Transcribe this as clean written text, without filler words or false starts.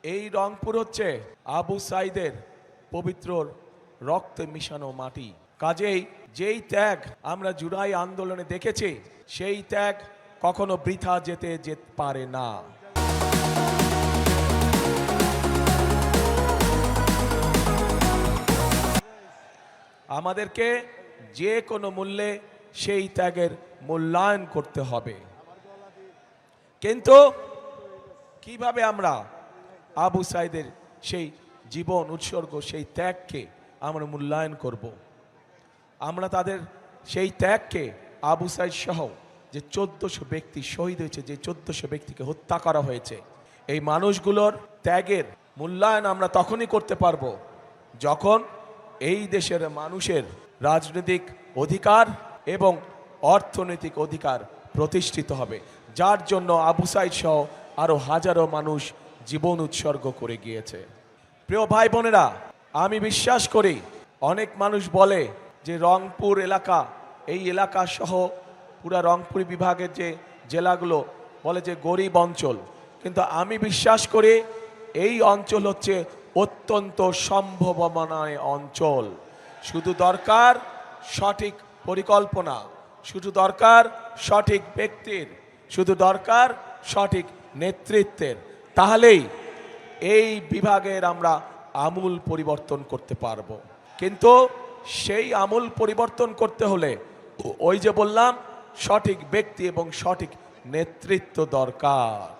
এই রংপুর হচ্ছে আবু সাইদের পবিত্র রক্তে মিশানো মাটি। কাজেই যেই ত্যাগ আমরা জুলাই আন্দোলনে দেখেছি, সেই ত্যাগ কখনো বৃথা যেতে পারে না। আমাদেরকে যে কোনো মূল্যে সেই ত্যাগের মূল্যায়ন করতে হবে। কিন্তু কিভাবে আমরা আবু সাইদের সেই জীবন উৎসর্গ, সেই ত্যাগকে আমরা মূল্যায়ন করব? আমরা তাদের সেই ত্যাগকে, আবু সাইদ সহ যে 1400 ব্যক্তি শহীদ হয়েছে, যে 1400 ব্যক্তিকে হত্যা করা হয়েছে, এই মানুষগুলোর ত্যাগের মূল্যায়ন আমরা তখনই করতে পারবো যখন এই দেশের মানুষের রাজনৈতিক অধিকার এবং অর্থনৈতিক অধিকার প্রতিষ্ঠিত হবে, যার জন্য আবু সাইদ সহ আরো হাজারো মানুষ জীবন উৎসর্গ করে গিয়েছে। প্রিয় ভাই বোনেরা, আমি বিশ্বাস করি, অনেক মানুষ বলে যে রংপুর এলাকা, এই এলাকা সহ পুরা রংপুর বিভাগের যে জেলাগুলো বলে যে গরিব অঞ্চল, কিন্তু আমি বিশ্বাস করি এই অঞ্চল হচ্ছে অত্যন্ত সম্ভাবনাময় অঞ্চল। শুধু দরকার সঠিক পরিকল্পনা, শুধু দরকার সঠিক ব্যক্তির, শুধু দরকার সঠিক নেতৃত্বের। তাহলেই এই বিভাগের আমরা আমূল পরিবর্তন করতে পারবো। কিন্তু সেই আমূল পরিবর্তন করতে হলে ওই যে বললাম, সঠিক ব্যক্তি এবং সঠিক নেতৃত্ব দরকার।